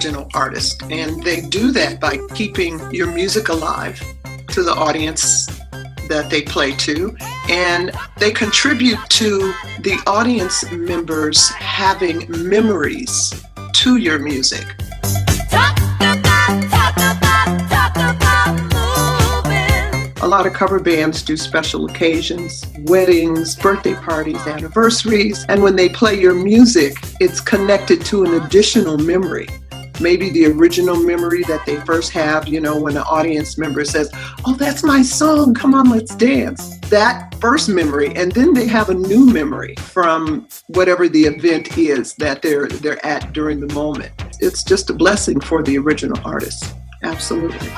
original artist. And they do that by keeping your music alive to the audience that they play to. And they contribute to the audience members having memories to your music. A lot of cover bands do special occasions, weddings, birthday parties, anniversaries, and when they play your music, it's connected to an additional memory. Maybe the original memory that they first have, when an audience member says, "Oh, that's my song, come on, let's dance." That first memory, and then they have a new memory from whatever the event is that they're at during the moment. It's just a blessing for the original artist. Absolutely.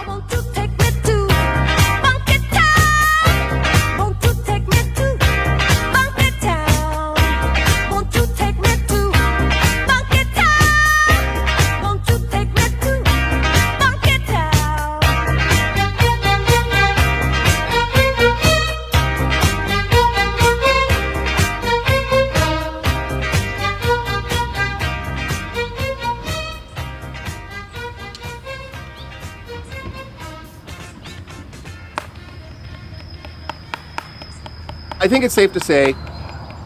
I think it's safe to say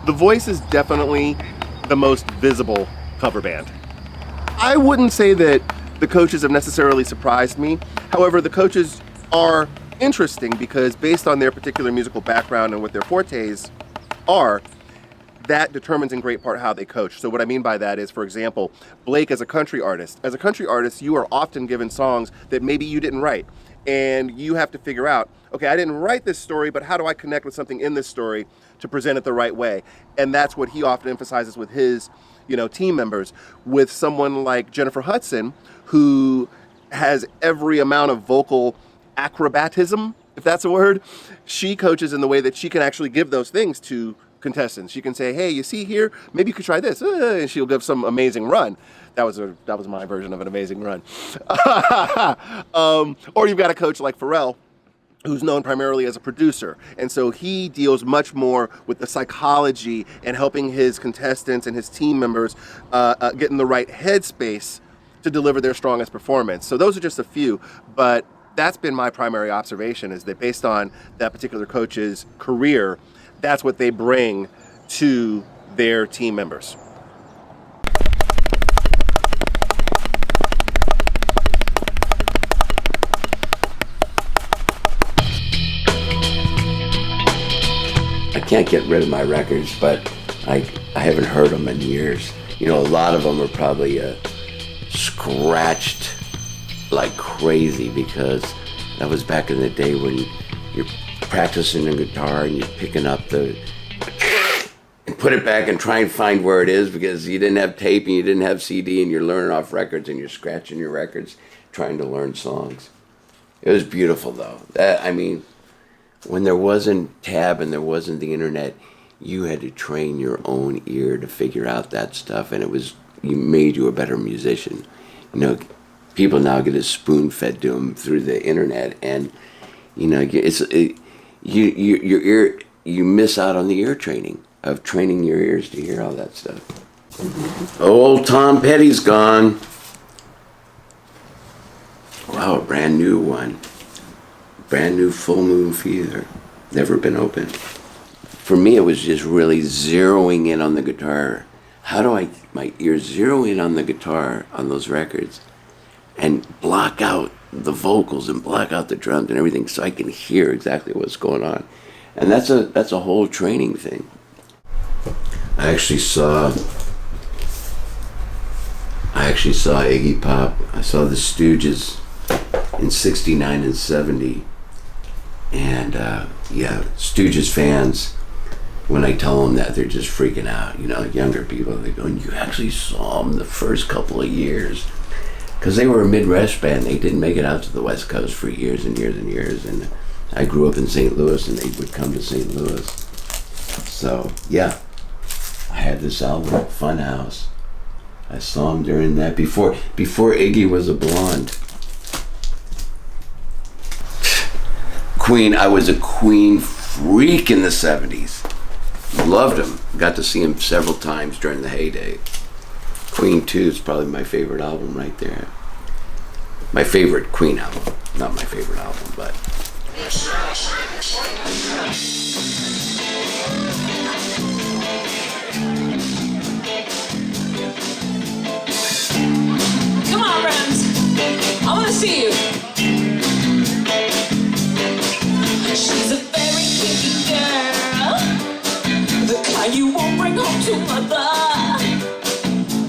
The Voice is definitely the most visible cover band. I wouldn't say that the coaches have necessarily surprised me. However, the coaches are interesting because based on their particular musical background and what their fortes are, that determines in great part how they coach. So what I mean by that is, for example, Blake as a country artist. As a country artist, you are often given songs that maybe you didn't write. And you have to figure out, okay, I didn't write this story, but how do I connect with something in this story to present it the right way? And that's what he often emphasizes with his, team members. With someone like Jennifer Hudson, who has every amount of vocal acrobatism, if that's a word, she coaches in the way that she can actually give those things to contestants. She can say, "Hey, you see here, maybe you could try this," and she'll give some amazing run. That was my version of an amazing run. Or you've got a coach like Pharrell, who's known primarily as a producer. And so he deals much more with the psychology and helping his contestants and his team members get in the right headspace to deliver their strongest performance. So those are just a few, but that's been my primary observation, is that based on that particular coach's career, that's what they bring to their team members. I can't get rid of my records, but I haven't heard them in years. A lot of them are probably scratched like crazy, because that was back in the day when you're practicing the guitar and you're picking up and put it back and try and find where it is, because you didn't have tape and you didn't have CD, and you're learning off records and you're scratching your records trying to learn songs. It was beautiful though. When there wasn't tab and there wasn't the internet, you had to train your own ear to figure out that stuff, and you made you a better musician. People now get a spoon fed to them through the internet, and your ear, you miss out on the ear training of training your ears to hear all that stuff. Old Tom Petty's gone. Wow, a brand new one. Brand new Full Moon Fever. Never been opened. For me, it was just really zeroing in on the guitar. How do my ears zero in on the guitar on those records and block out the vocals and block out the drums and everything so I can hear exactly what's going on. And that's a whole training thing. I actually saw Iggy Pop. I saw the Stooges in 69 and 70. And Stooges fans, when I tell them that, they're just freaking out. Younger people, they go, "You actually saw them the first couple of years." Because they were a Midwest band. They didn't make it out to the West Coast for years and years and years. And I grew up in St. Louis, and they would come to St. Louis. So, yeah, I had this album, Funhouse. I saw them during that, before Iggy was a blonde. Queen, I was a Queen freak in the 70s. Loved him. Got to see him several times during the heyday. Queen 2 is probably my favorite album right there. My favorite Queen album. Not my favorite album, but... Come on, Rams. I want to see you. She's a very kinky girl, the kind you won't bring home to mother.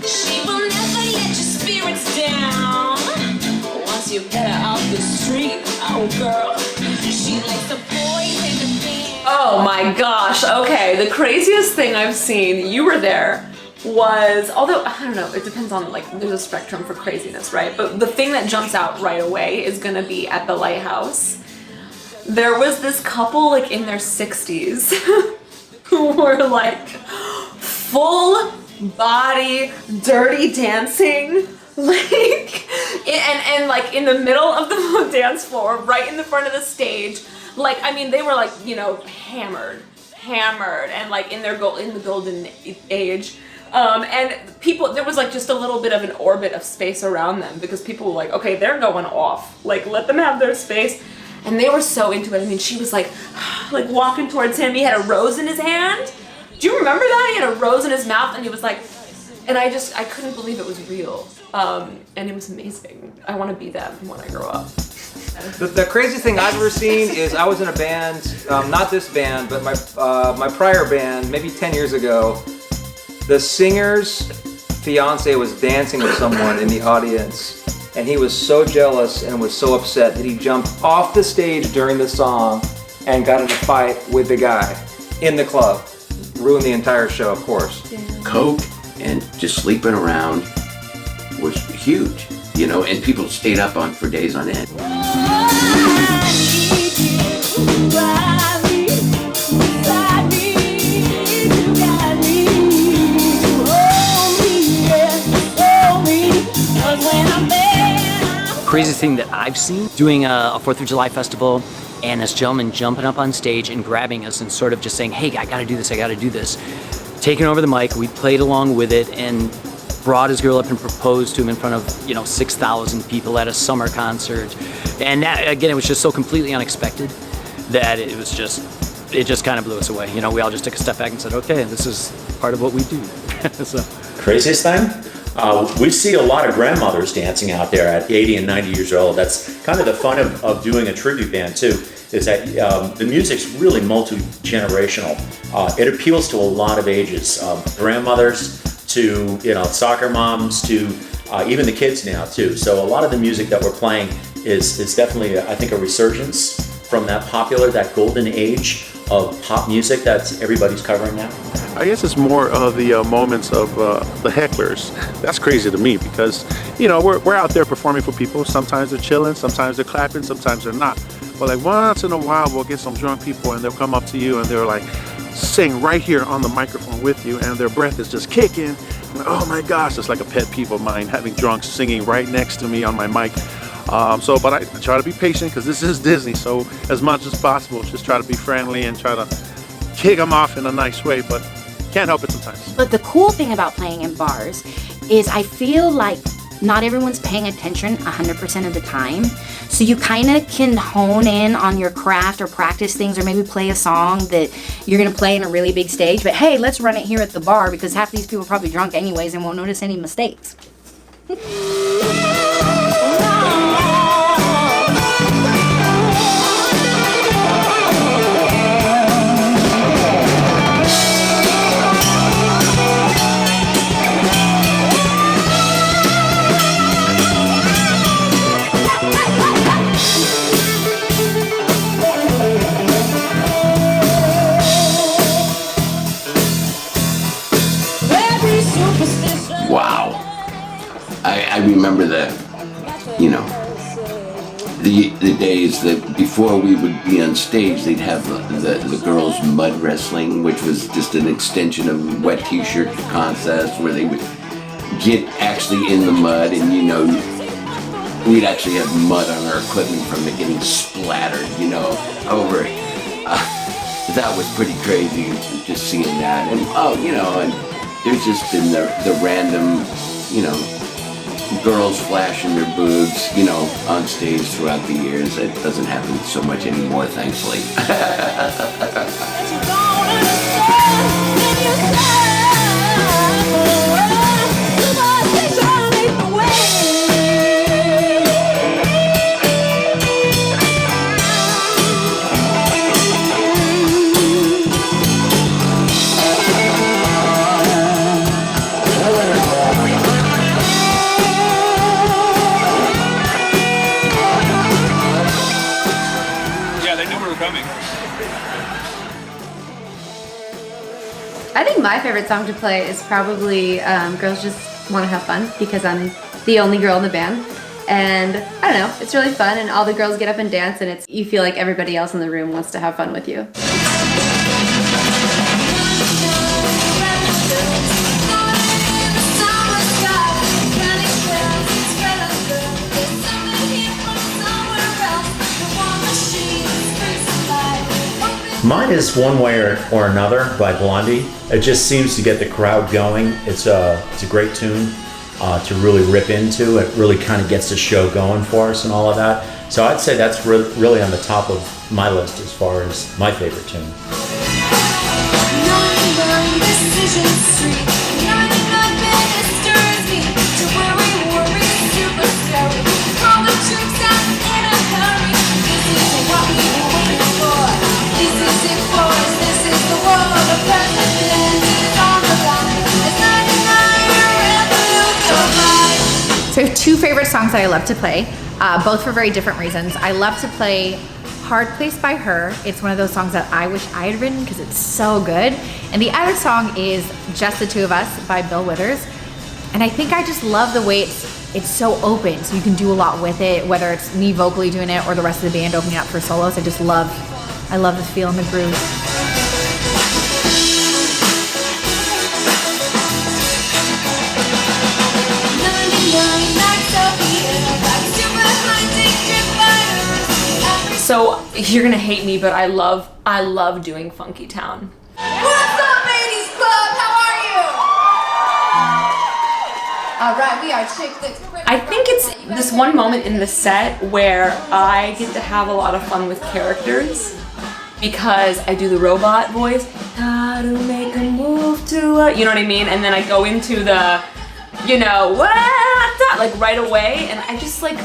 She will never let your spirits down. Once you get her off the street, oh girl, she likes the boys in the band. Oh my gosh, okay, the craziest thing I've seen, you were there, was, although, I don't know, it depends on, like, there's a spectrum for craziness, right? But the thing that jumps out right away is gonna be at the Lighthouse. There was this couple, like, in their 60s who were, like, full body dirty dancing, like, and like, in the middle of the dance floor, right in the front of the stage. Like, I mean, they were, like, you know, hammered, and, like, in the golden age. And people, there was like just a little bit of an orbit of space around them because people were like, okay, they're going off. Like, let them have their space. And they were so into it. I mean, she was like walking towards him. He had a rose in his hand. Do you remember that? He had a rose in his mouth and he was like, and I couldn't believe it was real. And it was amazing. I want to be them when I grow up. The craziest thing I've ever seen is I was in a band, not this band, but my prior band, maybe 10 years ago. The singer's fiance was dancing with someone in the audience, and he was so jealous and was so upset that he jumped off the stage during the song and got in a fight with the guy in the club. Ruined the entire show, of course. Yeah. Coke and just sleeping around was huge, you know, and people stayed up on for days on end. Craziest thing that I've seen, doing a 4th of July festival and this gentleman jumping up on stage and grabbing us and sort of just saying, hey, I gotta do this. Taking over the mic, we played along with it and brought his girl up and proposed to him in front of, you know, 6,000 people at a summer concert. And that, again, it was just so completely unexpected that it just kind of blew us away. You know, we all just took a step back and said, okay, this is part of what we do. So. Craziest thing? We see a lot of grandmothers dancing out there at 80 and 90 years old. That's kind of the fun of doing a tribute band too, is that the music's really multi-generational. It appeals to a lot of ages, grandmothers to, you know, soccer moms to even the kids now too. So a lot of the music that we're playing is definitely, I think, a resurgence from that golden age of pop music that everybody's covering now. I guess it's more of the moments of the hecklers. That's crazy to me because, you know, we're out there performing for people. Sometimes they're chilling, sometimes they're clapping, sometimes they're not. But like once in a while, we'll get some drunk people and they'll come up to you and they're like, sing right here on the microphone with you and their breath is just kicking. And, oh my gosh, it's like a pet peeve of mine, having drunks singing right next to me on my mic. But I try to be patient because this is Disney. So as much as possible, just try to be friendly and try to kick them off in a nice way. But can't help it sometimes. But the cool thing about playing in bars is I feel like not everyone's paying attention 100% of the time. So you kind of can hone in on your craft or practice things or maybe play a song that you're going to play in a really big stage. But hey, let's run it here at the bar because half these people are probably drunk anyways and won't notice any mistakes. Wow. I remember the days that before we would be on stage, they'd have the girls mud wrestling, which was just an extension of wet t-shirt contest where they would get actually in the mud and, you know, we'd actually have mud on our equipment from it getting splattered, you know, over it. That was pretty crazy, just seeing that. And, and there's just been the random you know, girls flashing their boobs, you know, on stage throughout the years. It doesn't happen so much anymore, thankfully. I think my favorite song to play is probably Girls Just Want to Have Fun, because I'm the only girl in the band. And I don't know, it's really fun, and all the girls get up and dance, and you feel like everybody else in the room wants to have fun with you. Mine is One Way or Another by Blondie. It just seems to get the crowd going. It's a great tune to really rip into. It really kind of gets the show going for us and all of that. So I'd say that's really on the top of my list as far as my favorite tune. So I have two favorite songs that I love to play, both for very different reasons. I love to play Hard Place by Her. It's one of those songs that I wish I had written because it's so good. And the other song is Just the Two of Us by Bill Withers. And I think I just love the way it's so open, so you can do a lot with it, whether it's me vocally doing it or the rest of the band opening up for solos. I love the feel and the groove. So you're gonna hate me, but I love doing Funky Town. What's up, ladies club? How are you? All right, we are Chick Licks. I think it's this one moment in the set where I get to have a lot of fun with characters because I do the robot voice. How to make a move to a, you know what I mean? And then I go into the, you know, like right away, and I just like,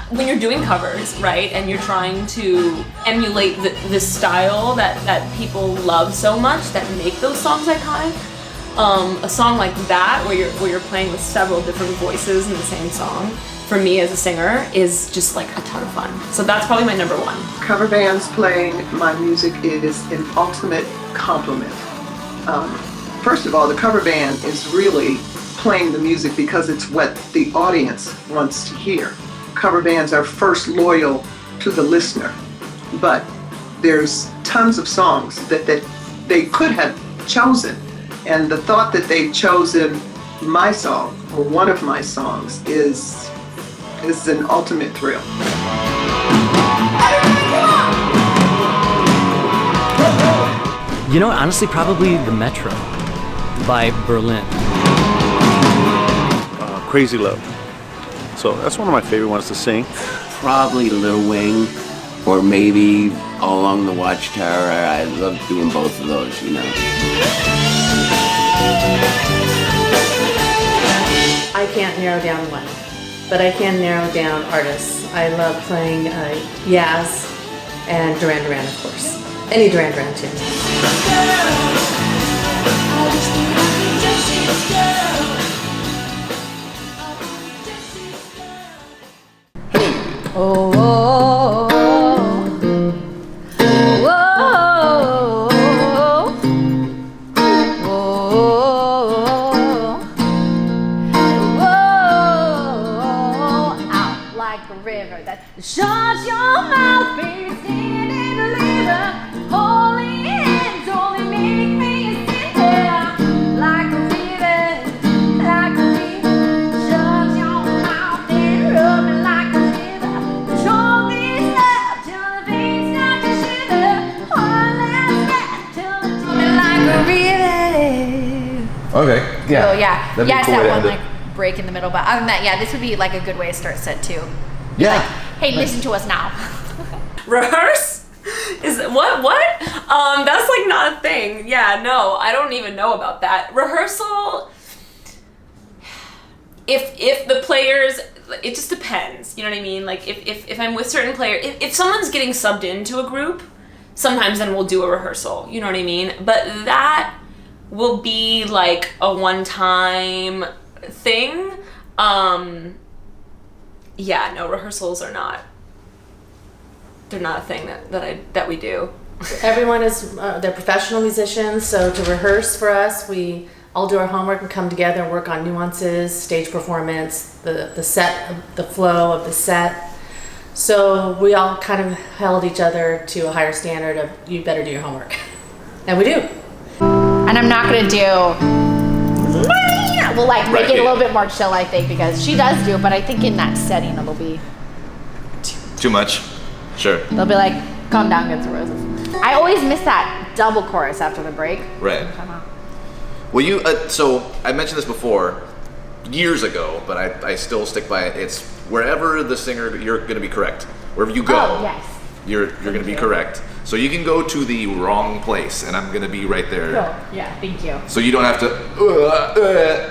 when you're doing covers, right, and you're trying to emulate the style that people love so much, that make those songs iconic, a song like that, where you're playing with several different voices in the same song, for me as a singer, is just like a ton of fun. So that's probably my number one. Cover bands playing my music is an ultimate compliment. First of all, the cover band is really playing the music because it's what the audience wants to hear. Cover bands are first loyal to the listener, but there's tons of songs that they could have chosen, and the thought that they've chosen my song or one of my songs is an ultimate thrill. You know, honestly, probably The Metro by Berlin. Crazy Love. So that's one of my favorite ones to sing. Probably Little Wing, or maybe All Along the Watchtower. I love doing both of those, you know. I can't narrow down one, but I can narrow down artists. I love playing Yaz and Duran Duran, of course. Any Duran Duran tune. Oh, oh, oh, oh, oh, out like a river that shut your mouth, baby, singing in the liver, holy hands only make me sit there like a river, like a river, shut your mouth and rub me like a Okay, yeah. Oh yeah, That'd be yeah, a cool it's way to that one end it. like break in the middle. But other than that, yeah, this would be like a good way to start set too. Yeah. Like, hey, listen to us now. Rehearse? Is what? That's like not a thing. Yeah, no, I don't even know about that. Rehearsal, if the players, it just depends, you know what I mean? Like if I'm with certain players, if someone's getting subbed into a group, sometimes then we'll do a rehearsal, you know what I mean? But that will be like a one-time thing. Yeah, no, rehearsals are not, they're not a thing that we do. Everyone is, they're professional musicians, so to rehearse for us, we all do our homework and come together and work on nuances, stage performance, the set, the flow of the set. So we all kind of held each other to a higher standard of, you better do your homework. And we do. And I'm not gonna do, we'll like make it a little bit more chill, I think, because she does do it, but I think in that setting it'll be too much. Sure. They'll be like, calm down, Guns N' Roses. I always miss that double chorus after the break. Right. Well, you, so I mentioned this before, years ago, but I still stick by it. It's wherever the singer, you're going to be correct. Wherever you go, you're going to be correct. So you can go to the wrong place, and I'm going to be right there. Cool. Yeah, thank you. So you don't have to,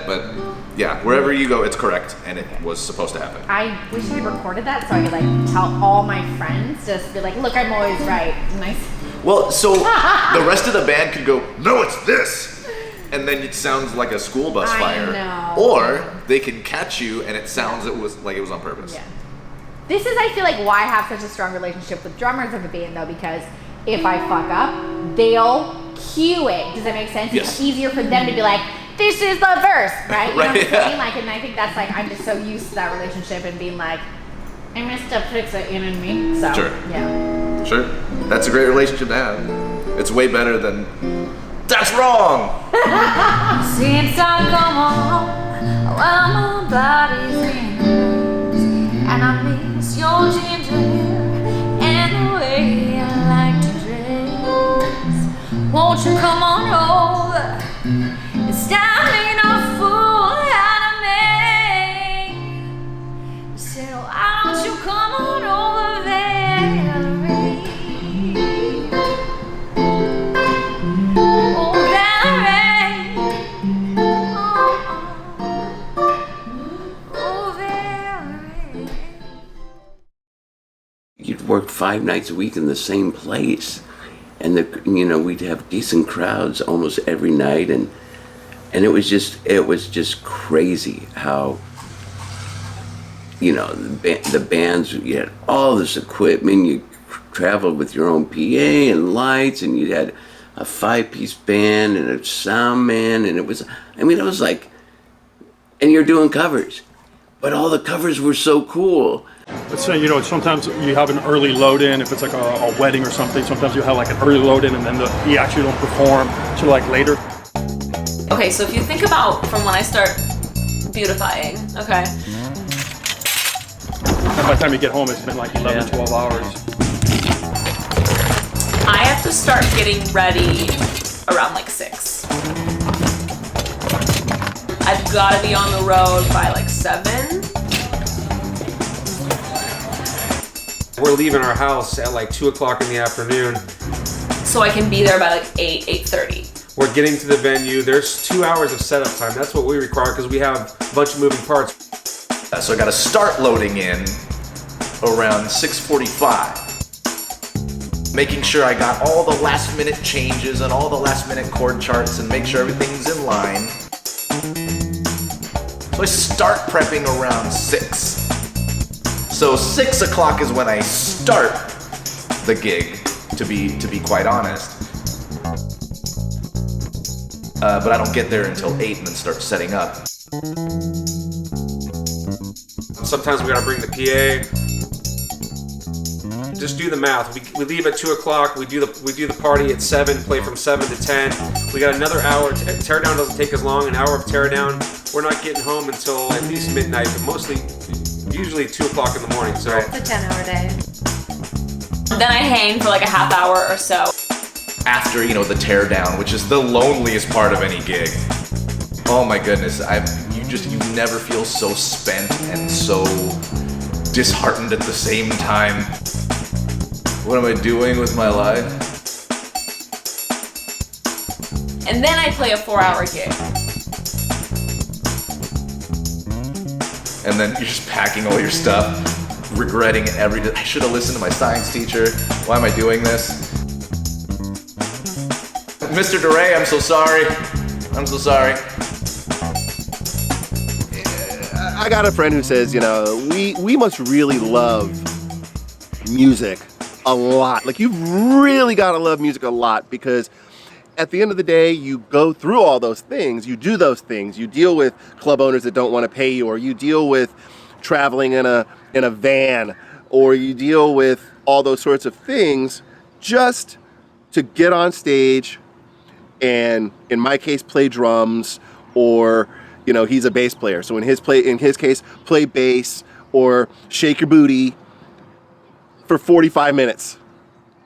but yeah, wherever you go, it's correct, and it was supposed to happen. I wish I recorded that so I could like tell all my friends, just be like, look, I'm always right. Nice. Well, so the rest of the band could go, no, it's this, and then it sounds like a school bus fire. Know. Or they can catch you, and it sounds it was like it was on purpose. Yeah. This is, I feel like, why I have such a strong relationship with drummers of the band, though, because if I fuck up, they'll cue it. Does that make sense? Yes. It's easier for them to be like, this is the verse, right? You know what I'm yeah. saying? Like, and I think that's like, I'm just so used to that relationship and being like, I messed up, fix it, you know what I mean? So, Sure. yeah. Sure. That's a great relationship to have. It's way better than, that's wrong! Since I come home, well, my body's in yours, and I miss your ginger hair and the way I like to dress. Won't you come on over and stop making a fool out of me? Said, why don't you come on over, Valerie? Oh, Valerie. Oh, Valerie. You'd work 5 nights a week in the same place, and we'd have decent crowds almost every night, and it was just crazy how the bands, you had all this equipment, you traveled with your own PA and lights, and you had a 5-piece band and a sound man, and it was like, and you're doing covers, but all the covers were so cool. Let's say, sometimes you have an early load-in, if it's like a wedding or something, sometimes you have like an early load-in and then you actually don't perform till like later. Okay, so if you think about from when I start beautifying, okay? And by the time you get home, it's been like 11, 12 hours. I have to start getting ready around like 6. I've got to be on the road by like 7. We're leaving our house at like 2 o'clock in the afternoon. So I can be there by like 8:30. We're getting to the venue. There's 2 hours of setup time. That's what we require because we have a bunch of moving parts. So I got to start loading in around 6:45. Making sure I got all the last minute changes and all the last minute chord charts and make sure everything's in line. So I start prepping around 6. So 6 o'clock is when I start the gig, to be quite honest. But I don't get there until 8 and then start setting up. Sometimes we gotta bring the PA. Just do the math. We leave at 2 o'clock. We do the party at 7. Play from 7 to 10. We got another hour. Teardown doesn't take as long. An hour of teardown. We're not getting home until at least midnight, but usually 2 o'clock in the morning. So It's a 10-hour day. Then I hang for like a half hour or so. After, the teardown, which is the loneliest part of any gig. Oh my goodness, you you never feel so spent and so disheartened at the same time. What am I doing with my life? And then I play a 4-hour gig. And then you're just packing all your stuff, regretting every day. I should have listened to my science teacher. Why am I doing this? Mr. DeRay, I'm so sorry. I'm so sorry. I got a friend who says, you know, we must really love music a lot. Like, you've really got to love music a lot, because at the end of the day, you go through all those things, you do those things, you deal with club owners that don't want to pay you, or you deal with traveling in a van, or you deal with all those sorts of things just to get on stage and, in my case, play drums, or, you know, he's a bass player, so in his case, play bass or shake your booty for 45 minutes,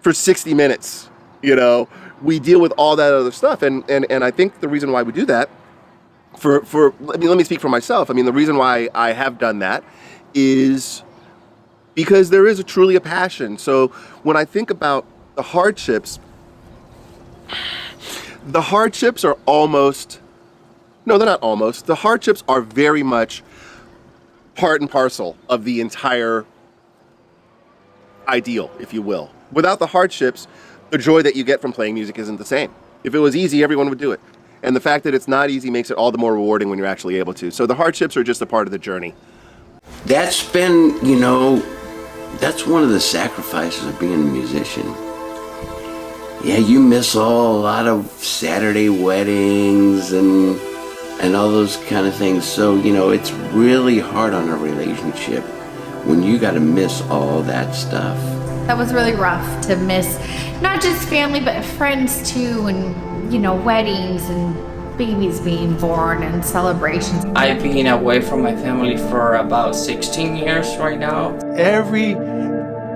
for 60 minutes, you know. We deal with all that other stuff, and I think the reason why we do that, let me speak for myself. I mean, the reason why I have done that is because there is truly a passion. So when I think about the hardships are almost, no, they're not almost. The hardships are very much part and parcel of the entire ideal, if you will. Without the hardships, the joy that you get from playing music isn't the same. If it was easy, everyone would do it. And the fact that it's not easy makes it all the more rewarding when you're actually able to. So the hardships are just a part of the journey. That's been, you know, that's one of the sacrifices of being a musician. Yeah, you miss a lot of Saturday weddings and all those kind of things. So, you know, it's really hard on a relationship when you got to miss all that stuff. That was really rough to miss, not just family, but friends too, and, you know, weddings and babies being born and celebrations. I've been away from my family for about 16 years right now. Every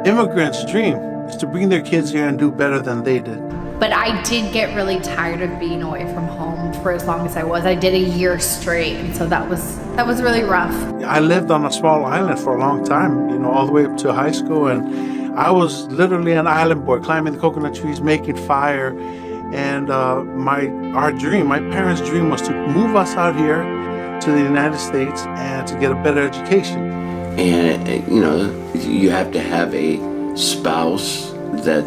immigrant's dream is to bring their kids here and do better than they did. But I did get really tired of being away from home for as long as I was. I did a year straight, and so that was really rough. I lived on a small island for a long time, you know, all the way up to high school, and I was literally an island boy, climbing the coconut trees, making fire. And my parents' dream was to move us out here to the United States and to get a better education. And, you know, you have to have a spouse that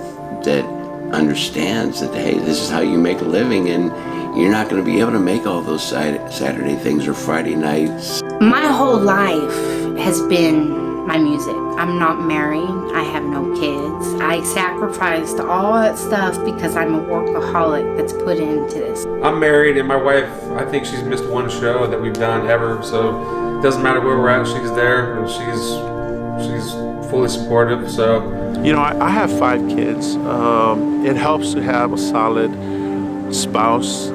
understands that, hey, this is how you make a living, and you're not going to be able to make all those Saturday things or Friday nights. My whole life has been my music. I'm not married. I have no kids. I sacrificed all that stuff because I'm a workaholic that's put into this. I'm married, and my wife, I think she's missed one show that we've done ever, so it doesn't matter where we're at, she's there, and she's fully supportive, so. You know, I have 5 kids. It helps to have a solid spouse.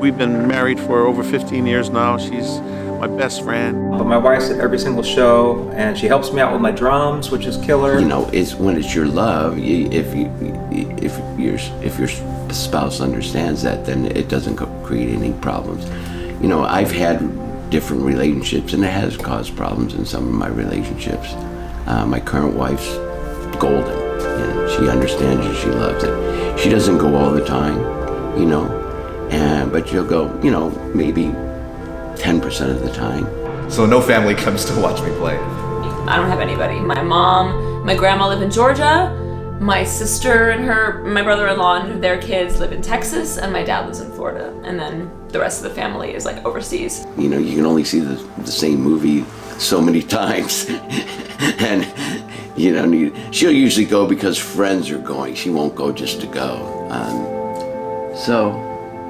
We've been married for over 15 years now. She's my best friend. But my wife's at every single show, and she helps me out with my drums, which is killer. You know, it's when it's your love. If your spouse understands that, then it doesn't create any problems. You know, I've had different relationships, and it has caused problems in some of my relationships. My current wife's golden, and she understands it. She loves it. She doesn't go all the time, you know, but she'll go, you know, maybe 10% of the time. So no family comes to watch me play? I don't have anybody. My mom, my grandma live in Georgia, my sister and my brother-in-law and their kids live in Texas, and my dad lives in Florida, and then the rest of the family is like overseas. You know, you can only see the same movie so many times. And, you know, she'll usually go because friends are going. She won't go just to go.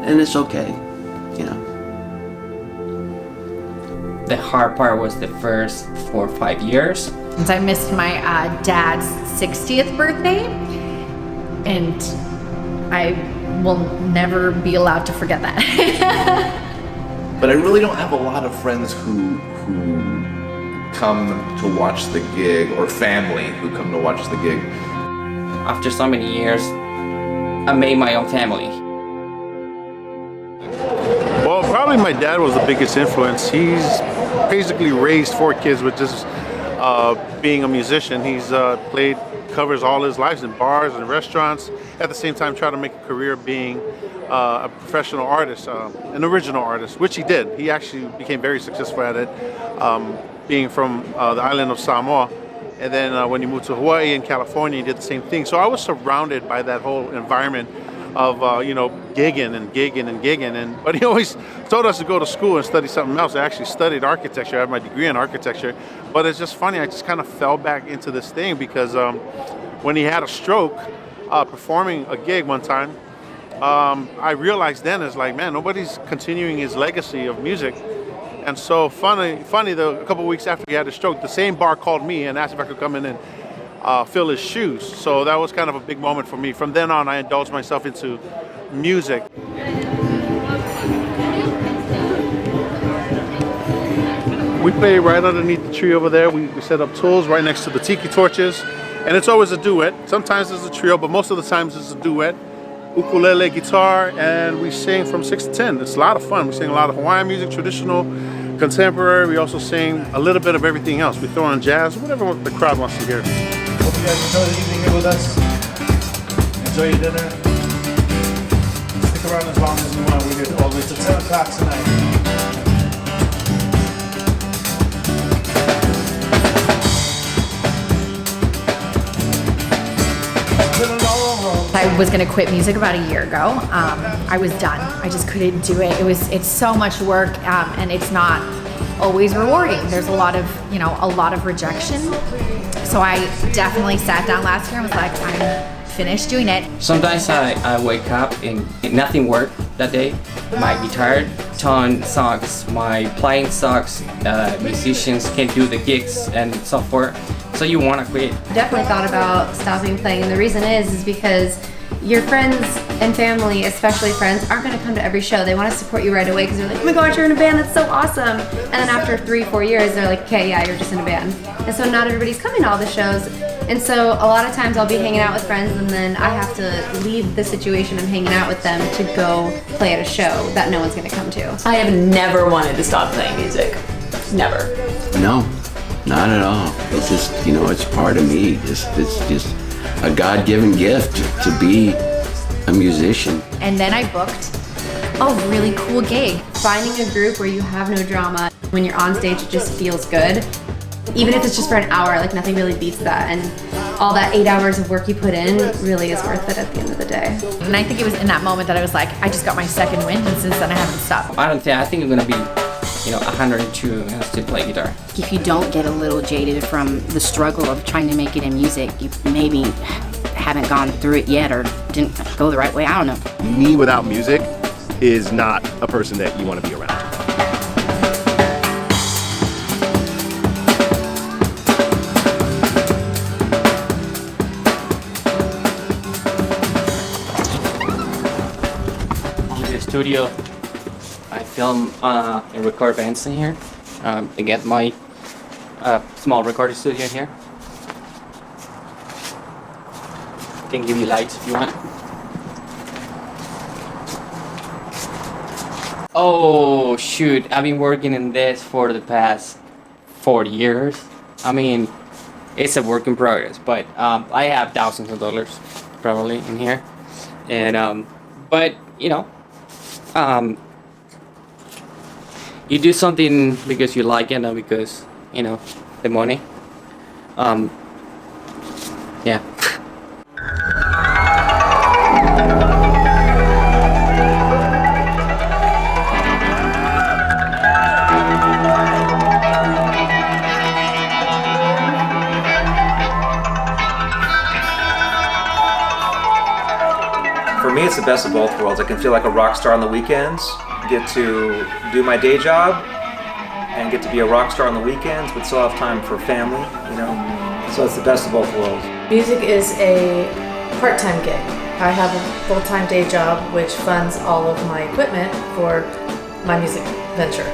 And it's okay, you know. The hard part was the first 4 or 5 years. Since I missed my dad's 60th birthday, and I will never be allowed to forget that. But I really don't have a lot of friends who come to watch the gig, or family who come to watch the gig. After so many years, I made my own family. Well, Probably my dad was the biggest influence. He's basically raised 4 kids with just being a musician. He's played covers all his life in bars and restaurants. At the same time, tried to make a career being a professional artist, an original artist, which he did. He actually became very successful at it, being from the island of Samoa. And then when he moved to Hawaii and California, he did the same thing. So I was surrounded by that whole environment of gigging and gigging and gigging. But he always told us to go to school and study something else. I actually studied architecture. I have my degree in architecture. But it's just funny. I just kind of fell back into this thing because when he had a stroke performing a gig one time, I realized then it's like, man, nobody's continuing his legacy of music. And so funny, though, a couple of weeks after he had a stroke, the same bar called me and asked if I could come in and fill his shoes. So that was kind of a big moment for me. From then on, I indulged myself into music. We play right underneath the tree over there. We set up tools right next to the tiki torches. And it's always a duet. Sometimes it's a trio, but most of the times it's a duet. Ukulele, guitar, and we sing from 6 to 10. It's a lot of fun. We sing a lot of Hawaiian music, traditional, contemporary. We also sing a little bit of everything else. We throw on jazz, whatever the crowd wants to hear. Hope you guys enjoy the evening here with us. Enjoy your dinner. Stick around as long as you want. We're here all the way to 10 o'clock tonight. I was gonna quit music about a year ago. I was done. I just couldn't do it. It's so much work, and it's not always rewarding. There's a lot of rejection. So I definitely sat down last year and was like, I'm finished doing it. Sometimes I wake up and nothing worked that day. My guitar tone sucks, my playing sucks, musicians can't do the gigs and so forth. So you want to quit. Definitely thought about stopping playing, and the reason is because your friends and family, especially friends, aren't going to come to every show. They want to support you right away because they're like, oh my gosh, you're in a band, that's so awesome. And then after 3-4 years, they're like, okay, yeah, you're just in a band. And so not everybody's coming to all the shows. And so a lot of times I'll be hanging out with friends and then I have to leave the situation of hanging out with them to go play at a show that no one's going to come to. I have never wanted to stop playing music. Never. No, not at all. It's just, it's part of me. It's just a God-given gift to be a musician. And then I booked a really cool gig. Finding a group where you have no drama, when you're on stage it just feels good. Even if it's just for an hour, like nothing really beats that. And all that 8 hours of work you put in really is worth it at the end of the day. And I think it was in that moment that I was like, I just got my second win, and since then I haven't stopped. I think I'm gonna be 102 and still play guitar. If you don't get a little jaded from the struggle of trying to make it in music, you maybe haven't gone through it yet or didn't go the right way. I don't know. Me without music is not a person that you want to be around. In the studio, I film and record bands in here. I get my small recording studio here. I can give you lights if you want. Oh shoot, I've been working in this for the past 40 years. I mean, it's a work in progress, but I have thousands of dollars probably in here. And but you do something because you like it, not because the money. Yeah. For me, it's the best of both worlds. I can feel like a rock star on the weekends, get to do my day job, and get to be a rock star on the weekends, but still have time for family, So it's the best of both worlds. Music is a part-time gig. I have a full-time day job which funds all of my equipment for my music venture.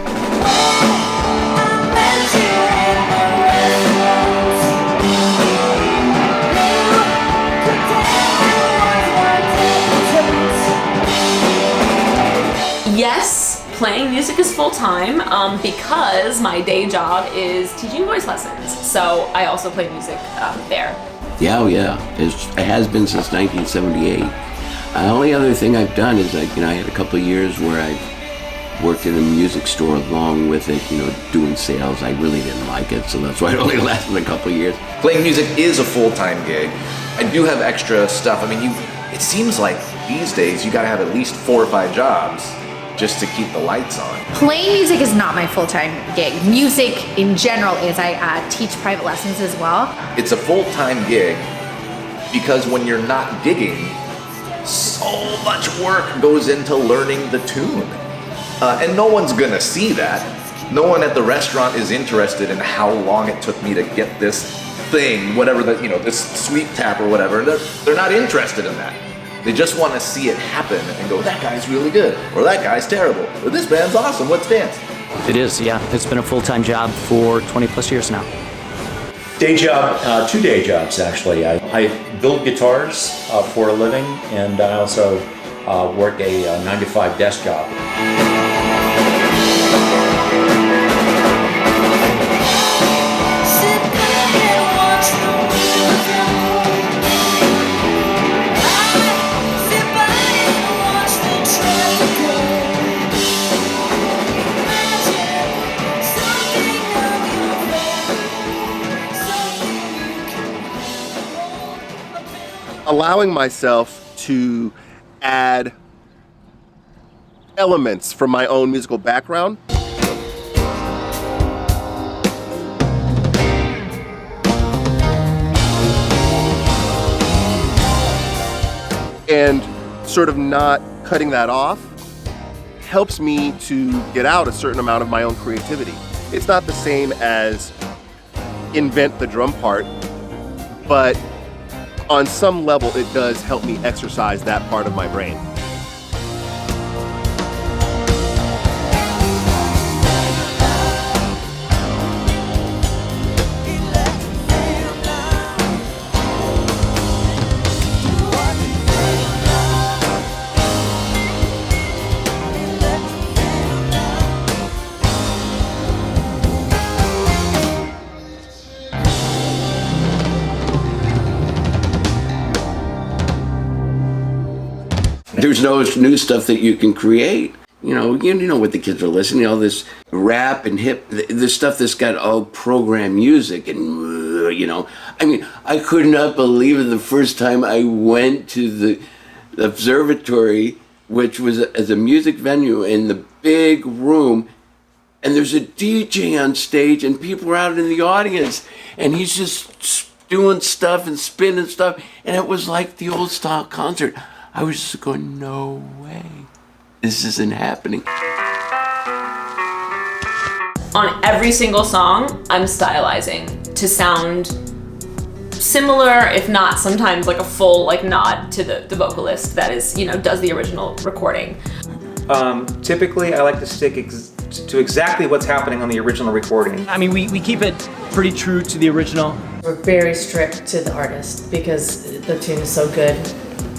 Yes, playing music is full-time because my day job is teaching voice lessons. So I also play music there. Yeah, oh yeah. It has been since 1978. The only other thing I've done is I had a couple of years where I worked in a music store along with it, doing sales. I really didn't like it, so that's why it only lasted a couple of years. Playing music is a full-time gig. I do have extra stuff. I mean, it seems like these days you gotta have at least 4 or 5 jobs just to keep the lights on. Playing music is not my full-time gig. Music in general is. I teach private lessons as well. It's a full-time gig because when you're not gigging, so much work goes into learning the tune. And no one's gonna see that. No one at the restaurant is interested in how long it took me to get this thing, whatever this sweet tap or whatever. They're not interested in that. They just want to see it happen and go, that guy's really good, or that guy's terrible, or this band's awesome, let's dance. It is, yeah. It's been a full-time job for 20 plus years now. Day job, 2 day jobs actually. I build guitars for a living, and I also work a 9-to-5 desk job. Allowing myself to add elements from my own musical background and sort of not cutting that off helps me to get out a certain amount of my own creativity. It's not the same as invent the drum part, but on some level, it does help me exercise that part of my brain. There's no new stuff that you can create. You know what the kids are listening, all this rap and hip, the stuff that's got all programmed music and, I mean, I could not believe it the first time I went to the observatory, which was as a music venue in the big room, and there's a DJ on stage and people are out in the audience, and he's just doing stuff and spinning stuff, and it was like the old style concert. I was just going, no way, this isn't happening. On every single song, I'm stylizing to sound similar, if not sometimes like a full nod to the vocalist that is, does the original recording. Typically, I like to stick to exactly what's happening on the original recording. I mean, we keep it pretty true to the original. We're very strict to the artist because the tune is so good.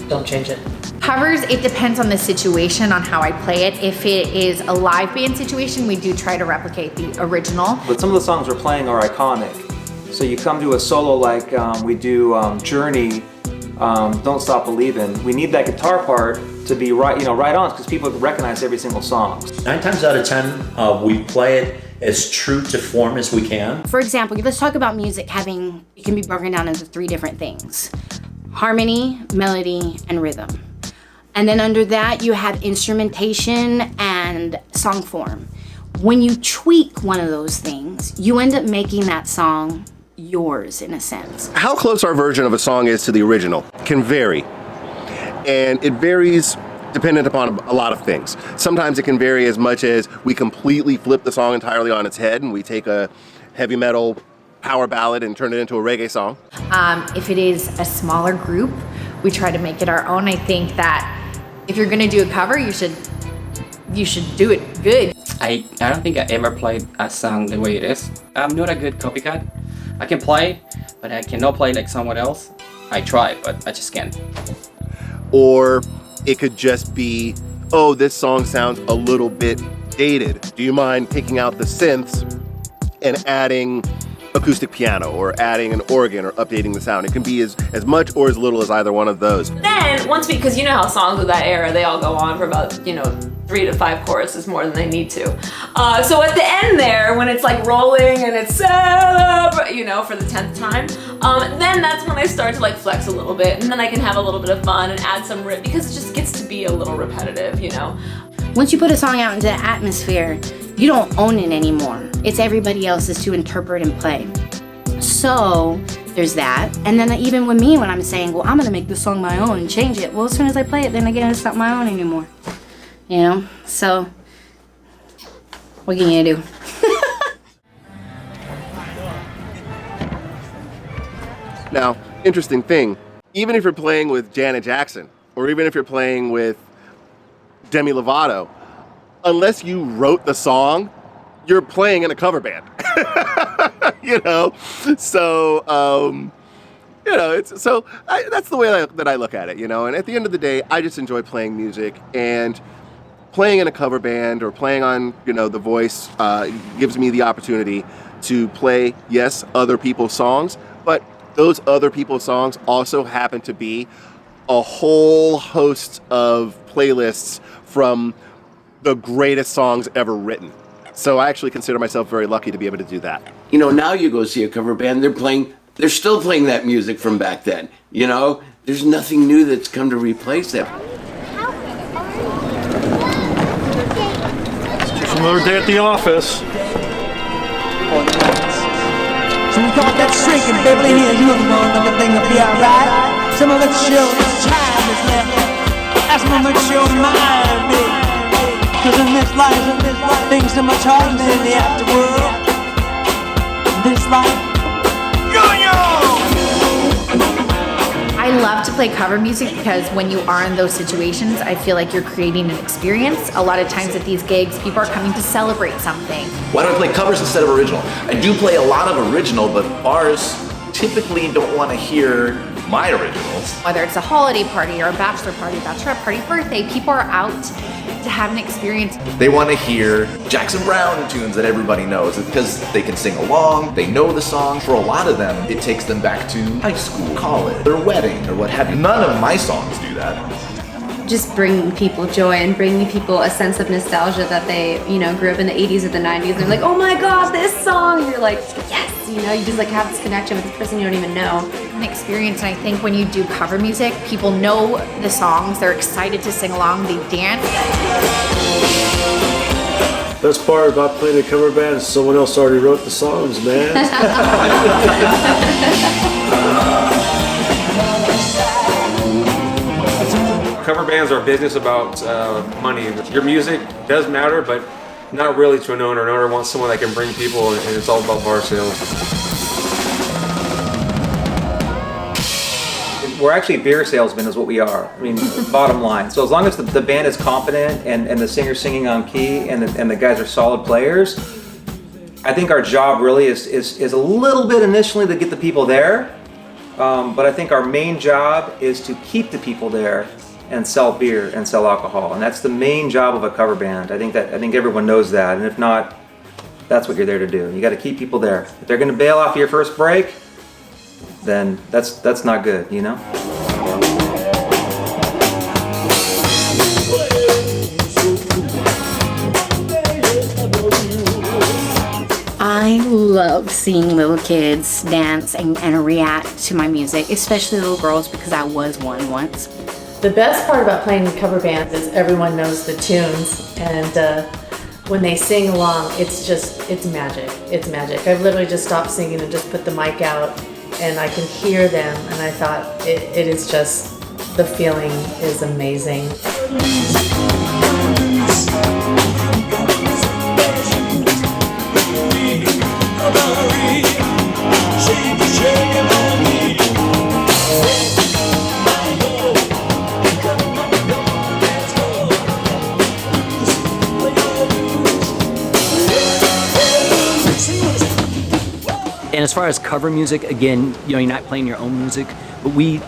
Don't change it. Covers, it depends on the situation, on how I play it. If it is a live band situation, we do try to replicate the original. But some of the songs we're playing are iconic. So you come to a solo like we do Journey, Don't Stop Believin'. We need that guitar part to be right on, because people recognize every single song. 9 times out of 10, we play it as true to form as we can. For example, let's talk about music it can be broken down into 3 different things: harmony, melody, and rhythm. And then under that, you have instrumentation and song form. When you tweak one of those things, you end up making that song yours in a sense. How close our version of a song is to the original can vary. And it varies dependent upon a lot of things. Sometimes it can vary as much as we completely flip the song entirely on its head and we take a heavy metal power ballad and turn it into a reggae song. If it is a smaller group, we try to make it our own. I think that if you're gonna do a cover, you should do it good. I don't think I ever played a song the way it is. I'm not a good copycat. I can play, but I cannot play like someone else. I try, but I just can't. Or it could just be, oh, this song sounds a little bit dated, do you mind taking out the synths and adding acoustic piano or adding an organ or updating the sound? It can be as much or as little as either one of those. Then, once because you know how songs of that era, they all go on for about, 3 to 5 choruses more than they need to. So at the end there, when it's like rolling and it's, for the 10th time, then that's when I start to like flex a little bit, and then I can have a little bit of fun and add some because it just gets to be a little repetitive, Once you put a song out into the atmosphere, you don't own it anymore. It's everybody else's to interpret and play. So there's that. And then even with me, when I'm saying, well, I'm gonna make this song my own and change it. Well, as soon as I play it, then again, it's not my own anymore. So what can you do? Now, interesting thing, even if you're playing with Janet Jackson, or even if you're playing with Demi Lovato, unless you wrote the song, you're playing in a cover band. That's the way that I look at it, And at the end of the day, I just enjoy playing music, and playing in a cover band or playing on, The Voice gives me the opportunity to play, yes, other people's songs, but those other people's songs also happen to be a whole host of playlists from the greatest songs ever written. So I actually consider myself very lucky to be able to do that. Now you go see a cover band, they're still playing that music from back then. There's nothing new that's come to replace that. Just another day at the office. So we got that shrinking, Beverly Hills, everything will be alright. Some of it shows time is left. That's what makes your mind be. Cause in this life, things so much harder than in the afterworld. This life, I love to play cover music because when you are in those situations, I feel like you're creating an experience. A lot of times at these gigs, people are coming to celebrate something. Why do I play covers instead of original? I do play a lot of original, but bars typically don't want to hear my originals. Whether it's a holiday party or a bachelor party, bachelorette party, birthday, people are out to have an experience. They want to hear Jackson Browne tunes that everybody knows because they can sing along, they know the song. For a lot of them, it takes them back to high school, college, their wedding, or what have you. None of my songs do that. Just bringing people joy and bringing people a sense of nostalgia that they, grew up in the 80s or the 90s. They're like, oh my God, this song. And you're like, yes, you just like have this connection with this person you don't even know. An experience, and I think when you do cover music, people know the songs, they're excited to sing along, they dance. Best part about playing a cover band is someone else already wrote the songs, man. Cover bands are a business about money. Your music does matter, but not really to an owner. An owner wants someone that can bring people, and it's all about bar sales. We're actually beer salesmen is what we are. I mean, bottom line. So as long as the band is competent and the singer's singing on key and the guys are solid players, I think our job really is a little bit initially to get the people there, but I think our main job is to keep the people there and sell beer and sell alcohol, and that's the main job of a cover band. I think everyone knows that, and if not, that's what you're there to do. You got to keep people there. If they're going to bail off your first break, then that's not good, I love seeing little kids dance and react to my music, especially little girls, because I was one once. The best part about playing cover bands is everyone knows the tunes, and when they sing along, it's magic. It's magic. I've literally just stopped singing and just put the mic out, and I can hear them, and I thought it is just, the feeling is amazing. And as far as cover music, again, you're not playing your own music, but we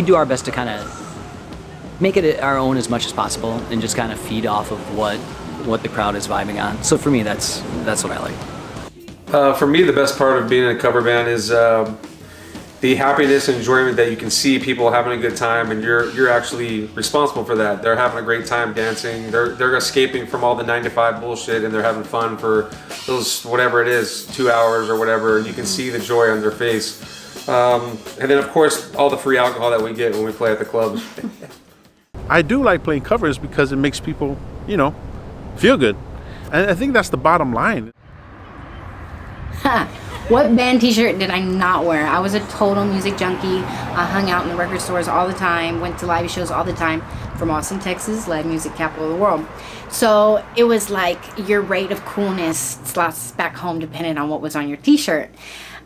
do our best to kind of make it our own as much as possible and just kind of feed off of what what the crowd is vibing on. So for me, that's what I like. For me, the best part of being in a cover band is the happiness and enjoyment that you can see people having a good time, and you're actually responsible for that. They're having a great time dancing. They're escaping from all the 9-to-5 bullshit, and they're having fun for those, whatever it is, 2 hours or whatever, and you can see the joy on their face. And then of course all the free alcohol that we get when we play at the clubs. I do like playing covers because it makes people, feel good. And I think that's the bottom line. What band t-shirt did I not wear? I was a total music junkie. I hung out in the record stores all the time, went to live shows all the time. From Austin, Texas, live music capital of the world. So it was like your rate of coolness slots back home depended on what was on your t-shirt.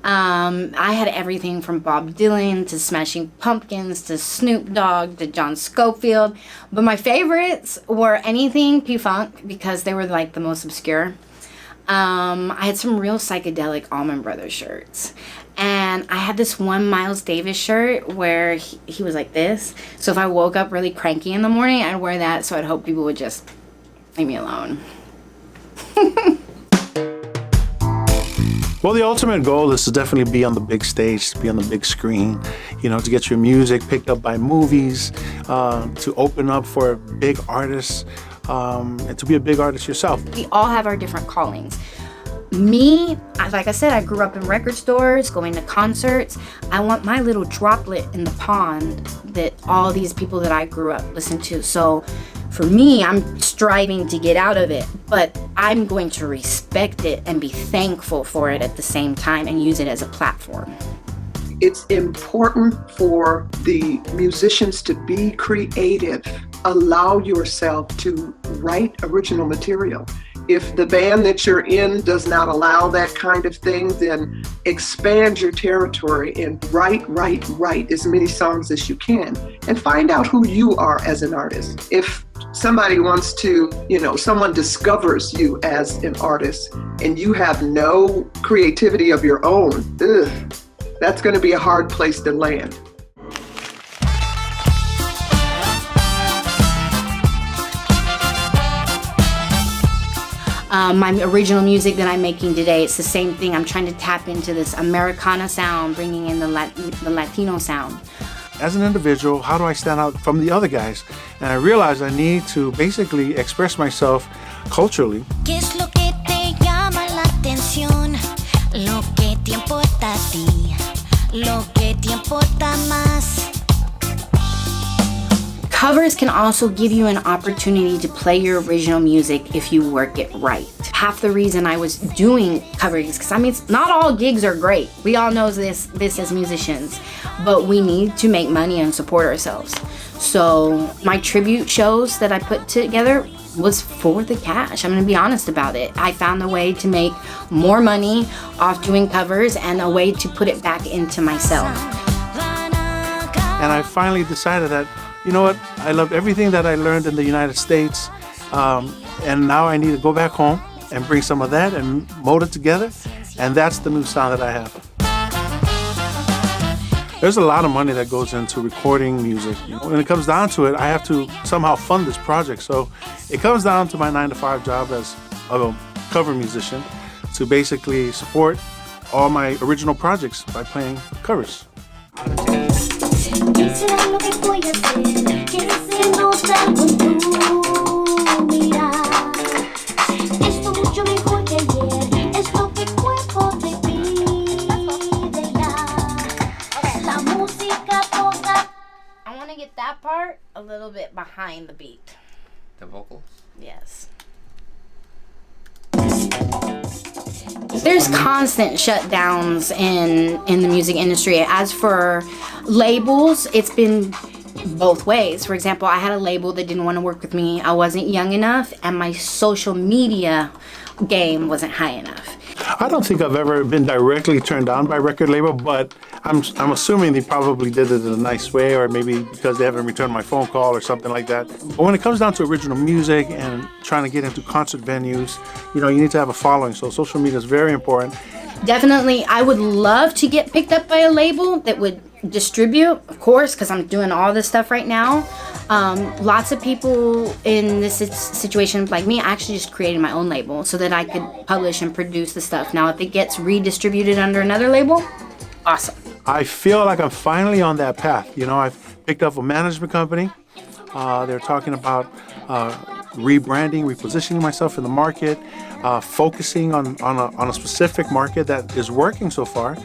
I had everything from Bob Dylan to Smashing Pumpkins to Snoop Dogg to John Scofield. But my favorites were anything P-Funk because they were like the most obscure. I had some real psychedelic Allman Brothers shirts. And I had this one Miles Davis shirt where he was like this. So if I woke up really cranky in the morning, I'd wear that so I'd hope people would just leave me alone. Well, the ultimate goal is to definitely be on the big stage, to be on the big screen, to get your music picked up by movies, to open up for big artists, and to be a big artist yourself. We all have our different callings. Me, like I said, I grew up in record stores, going to concerts. I want my little droplet in the pond that all these people that I grew up listened to. So for me, I'm striving to get out of it, but I'm going to respect it and be thankful for it at the same time and use it as a platform. It's important for the musicians to be creative. Allow yourself to write original material. If the band that you're in does not allow that kind of thing, then expand your territory and write as many songs as you can and find out who you are as an artist. If somebody wants to, someone discovers you as an artist and you have no creativity of your own, that's going to be a hard place to land. My original music that I'm making today, it's the same thing. I'm trying to tap into this Americana sound, bringing in the Latino sound. As an individual, how do I stand out from the other guys? And I realized I need to basically express myself culturally. ¿Qué es lo que te llama la atención? Lo que te importa a ti, lo que te importa más. Covers can also give you an opportunity to play your original music if you work it right. Half the reason I was doing cover gigs, because not all gigs are great. We all know this as musicians, but we need to make money and support ourselves. So my tribute shows that I put together was for the cash. I'm gonna be honest about it. I found a way to make more money off doing covers and a way to put it back into myself. And I finally decided that, I loved everything that I learned in the United States, and now I need to go back home and bring some of that and mold it together, and that's the new sound that I have. There's a lot of money that goes into recording music. When it comes down to it, I have to somehow fund this project, so it comes down to my 9-to-5 job as a cover musician to basically support all my original projects by playing covers. Será lo que voy a hacer, que se nota con tu mirar. Esto mucho mejor que ayer, es lo que el cuerpo te pide ya. La música toda. I want to get that part a little bit behind the beat. The vocals? Yes. There's constant shutdowns in the music industry. As for labels, it's been both ways. For example, I had a label that didn't want to work with me. I wasn't young enough, and my social media game wasn't high enough. I don't think I've ever been directly turned down by a record label, but I'm assuming they probably did it in a nice way, or maybe because they haven't returned my phone call or something like that. But when it comes down to original music and trying to get into concert venues, you need to have a following. So social media is very important. Definitely, I would love to get picked up by a label that would distribute, of course, because I'm doing all this stuff right now. Lots of people in this situation like me actually just created my own label so that I could publish and produce the stuff. Now, if it gets redistributed under another label, awesome. I feel like I'm finally on that path. You know, I've picked up a management company. They're talking about rebranding, repositioning myself in the market, focusing on a specific market that is working so far.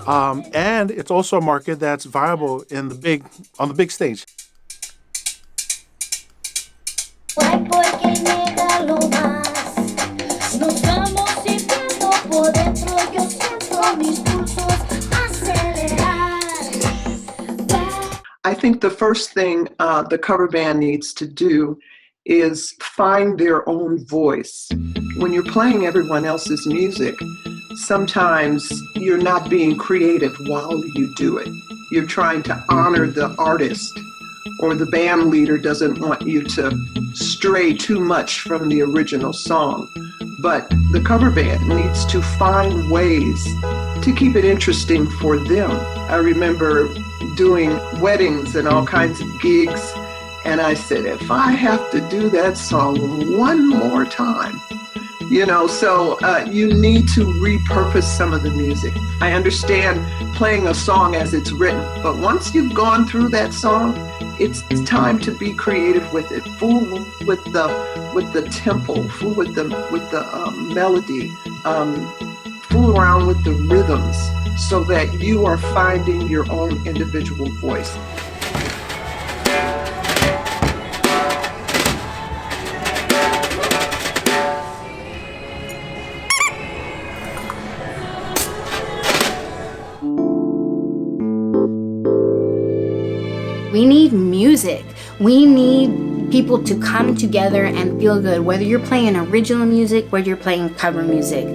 And it's also a market that's viable on the big stage. I think the first thing the cover band needs to do is find their own voice. When you're playing everyone else's music, sometimes you're not being creative while you do it. You're trying to honor the artist, or the band leader doesn't want you to stray too much from the original song. But the cover band needs to find ways to keep it interesting for them. I remember doing weddings and all kinds of gigs, and I said, if I have to do that song one more time, you know, so you need to repurpose some of the music. I understand playing a song as it's written, but once you've gone through that song, it's time to be creative with it. Fool with the tempo, fool with the melody, fool around with the rhythms, so that you are finding your own individual voice. We need music. We need people to come together and feel good, whether you're playing original music, whether you're playing cover music.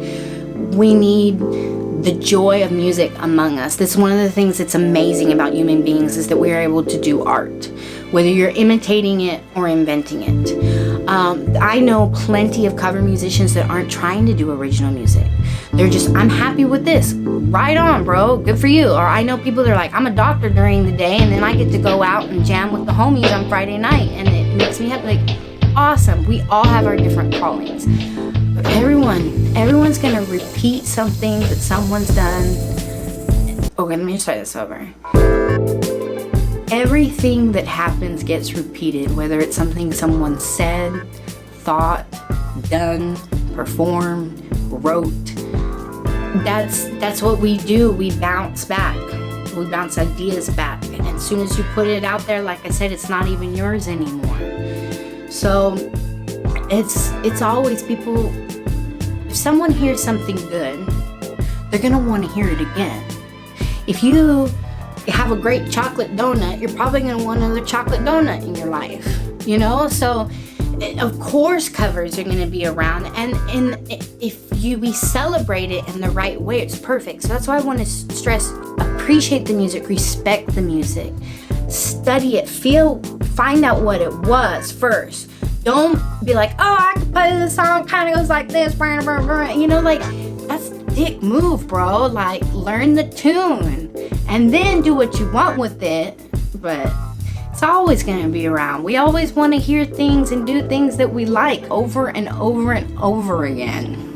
We need the joy of music among us. That's one of the things that's amazing about human beings, is that we are able to do art, whether you're imitating it or inventing it. I know plenty of cover musicians that aren't trying to do original music. They're just, I'm happy with this. Right on, bro. Good for you. Or I know people that are like, I'm a doctor during the day, and then I get to go out and jam with the homies on Friday night, and it makes me happy. Like, awesome. We all have our different callings. But everyone's gonna repeat something that someone's done. Okay, let me start this over. Everything that happens gets repeated, whether it's something someone said, thought, done, performed, wrote. That's what we do. We bounce back. We bounce ideas back. And as soon as you put it out there, like I said, it's not even yours anymore. So it's always people, if someone hears something good, they're gonna want to hear it again. If you have a great chocolate donut, you're probably gonna want another chocolate donut in your life, you know? So of course covers are gonna be around, and if we celebrate it in the right way, it's perfect. So that's why I want to stress, appreciate the music, respect the music, study it, find out what it was first. Don't be like, oh, I can play this song, kind of goes like this, you know, like, that's a dick move, bro. Like, learn the tune and then do what you want with it. But it's always going to be around. We always want to hear things and do things that we like over and over and over again.